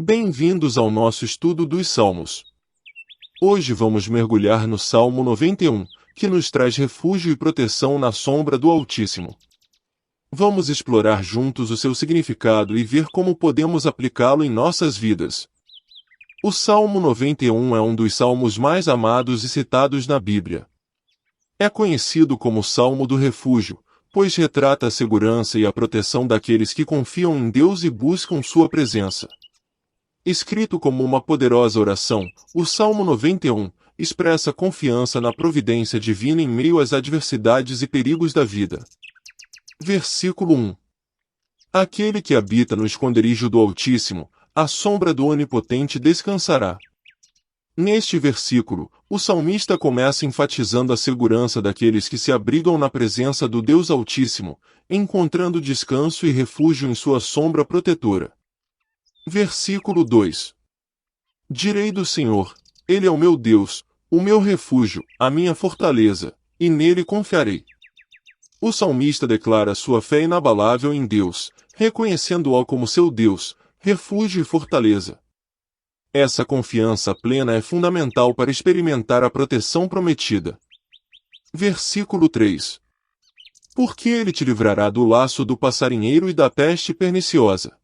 Bem-vindos ao nosso estudo dos Salmos. Hoje vamos mergulhar no Salmo 91, que nos traz refúgio e proteção na sombra do Altíssimo. Vamos explorar juntos o seu significado e ver como podemos aplicá-lo em nossas vidas. O Salmo 91 é um dos salmos mais amados e citados na Bíblia. É conhecido como o Salmo do Refúgio, pois retrata a segurança e a proteção daqueles que confiam em Deus e buscam sua presença. Escrito como uma poderosa oração, o Salmo 91 expressa confiança na providência divina em meio às adversidades e perigos da vida. Versículo 1. Aquele que habita no esconderijo do Altíssimo, à sombra do Onipotente descansará. Neste versículo, o salmista começa enfatizando a segurança daqueles que se abrigam na presença do Deus Altíssimo, encontrando descanso e refúgio em sua sombra protetora. Versículo 2. Direi do Senhor, Ele é o meu Deus, o meu refúgio, a minha fortaleza, e nele confiarei. O salmista declara sua fé inabalável em Deus, reconhecendo-o como seu Deus, refúgio e fortaleza. Essa confiança plena é fundamental para experimentar a proteção prometida. Versículo 3. Porque ele te livrará do laço do passarinheiro e da peste perniciosa.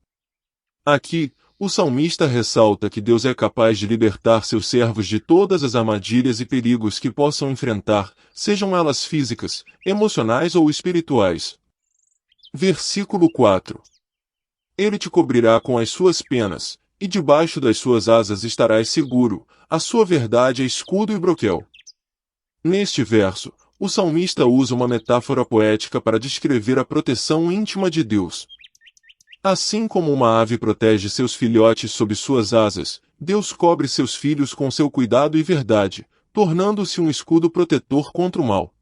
Aqui, o salmista ressalta que Deus é capaz de libertar seus servos de todas as armadilhas e perigos que possam enfrentar, sejam elas físicas, emocionais ou espirituais. Versículo 4. Ele te cobrirá com as suas penas, e debaixo das suas asas estarás seguro, a sua verdade é escudo e broquel. Neste verso, o salmista usa uma metáfora poética para descrever a proteção íntima de Deus. Assim como uma ave protege seus filhotes sob suas asas, Deus cobre seus filhos com seu cuidado e verdade, tornando-se um escudo protetor contra o mal.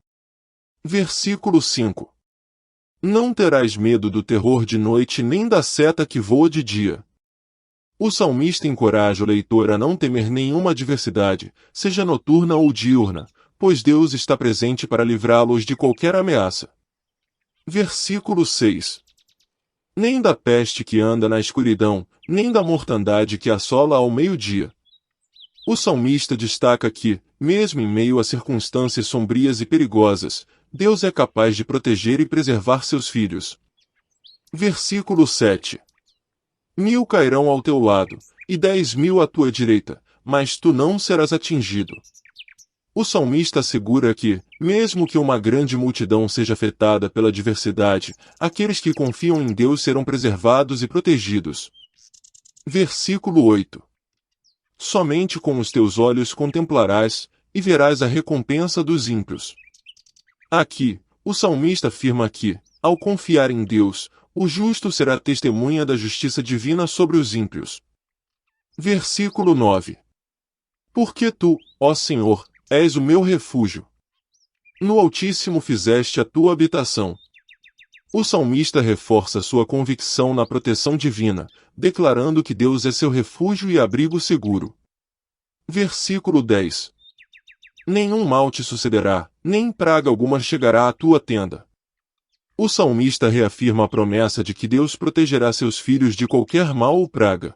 Versículo 5. Não terás medo do terror de noite nem da seta que voa de dia. O salmista encoraja o leitor a não temer nenhuma adversidade, seja noturna ou diurna, pois Deus está presente para livrá-los de qualquer ameaça. Versículo 6. Nem da peste que anda na escuridão, nem da mortandade que assola ao meio-dia. O salmista destaca que, mesmo em meio a circunstâncias sombrias e perigosas, Deus é capaz de proteger e preservar seus filhos. Versículo 7. 1000 cairão ao teu lado, e 10.000 à tua direita, mas tu não serás atingido. O salmista assegura que, mesmo que uma grande multidão seja afetada pela adversidade, aqueles que confiam em Deus serão preservados e protegidos. Versículo 8. Somente com os teus olhos contemplarás, e verás a recompensa dos ímpios. Aqui, o salmista afirma que, ao confiar em Deus, o justo será testemunha da justiça divina sobre os ímpios. Versículo 9. Porque tu, ó Senhor, és o meu refúgio. No Altíssimo fizeste a tua habitação. O salmista reforça sua convicção na proteção divina, declarando que Deus é seu refúgio e abrigo seguro. Versículo 10. Nenhum mal te sucederá, nem praga alguma chegará à tua tenda. O salmista reafirma a promessa de que Deus protegerá seus filhos de qualquer mal ou praga.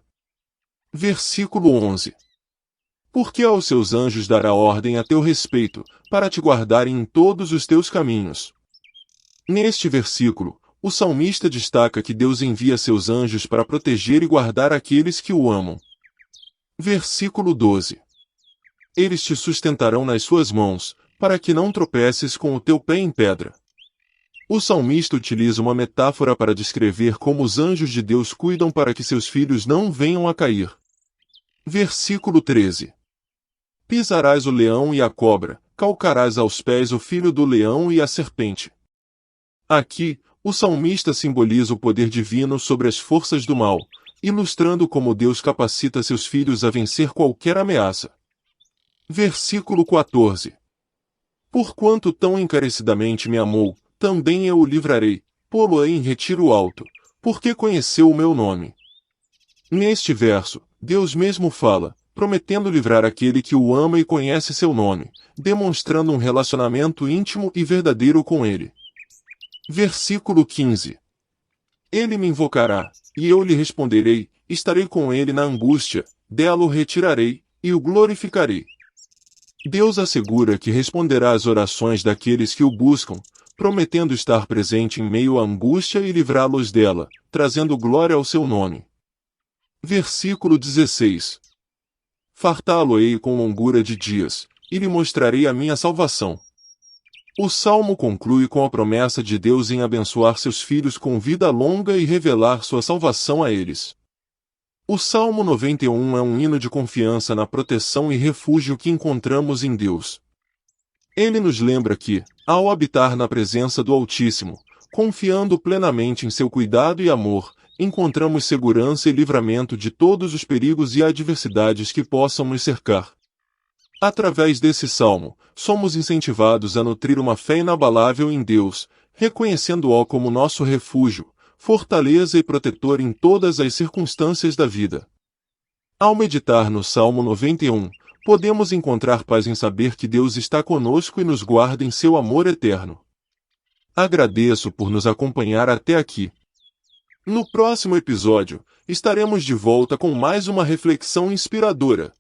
Versículo 11. Porque aos seus anjos dará ordem a teu respeito, para te guardarem em todos os teus caminhos. Neste versículo, o salmista destaca que Deus envia seus anjos para proteger e guardar aqueles que o amam. Versículo 12. Eles te sustentarão nas suas mãos, para que não tropeces com o teu pé em pedra. O salmista utiliza uma metáfora para descrever como os anjos de Deus cuidam para que seus filhos não venham a cair. Versículo 13. Pisarás o leão e a cobra, calcarás aos pés o filho do leão e a serpente. Aqui, o salmista simboliza o poder divino sobre as forças do mal, ilustrando como Deus capacita seus filhos a vencer qualquer ameaça. Versículo 14. Porquanto tão encarecidamente me amou, também eu o livrarei, pô-lo-ei em retiro alto, porque conheceu o meu nome. Neste verso, Deus mesmo fala, prometendo livrar aquele que o ama e conhece seu nome, demonstrando um relacionamento íntimo e verdadeiro com ele. Versículo 15. Ele me invocará, e eu lhe responderei, estarei com ele na angústia, dela o retirarei, e o glorificarei. Deus assegura que responderá às orações daqueles que o buscam, prometendo estar presente em meio à angústia e livrá-los dela, trazendo glória ao seu nome. Versículo 16. Fartá-lo-ei com longura de dias, e lhe mostrarei a minha salvação. O Salmo conclui com a promessa de Deus em abençoar seus filhos com vida longa e revelar sua salvação a eles. O Salmo 91 é um hino de confiança na proteção e refúgio que encontramos em Deus. Ele nos lembra que, ao habitar na presença do Altíssimo, confiando plenamente em seu cuidado e amor, encontramos segurança e livramento de todos os perigos e adversidades que possam nos cercar. Através desse salmo, somos incentivados a nutrir uma fé inabalável em Deus, reconhecendo-o como nosso refúgio, fortaleza e protetor em todas as circunstâncias da vida. Ao meditar no Salmo 91, podemos encontrar paz em saber que Deus está conosco e nos guarda em seu amor eterno. Agradeço por nos acompanhar até aqui. No próximo episódio, estaremos de volta com mais uma reflexão inspiradora.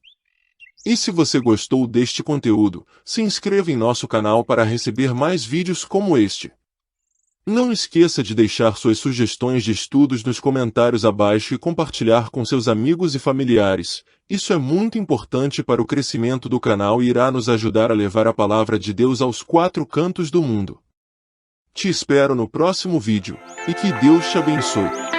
E se você gostou deste conteúdo, se inscreva em nosso canal para receber mais vídeos como este. Não esqueça de deixar suas sugestões de estudos nos comentários abaixo e compartilhar com seus amigos e familiares. Isso é muito importante para o crescimento do canal e irá nos ajudar a levar a palavra de Deus aos 4 cantos do mundo. Te espero no próximo vídeo, e que Deus te abençoe.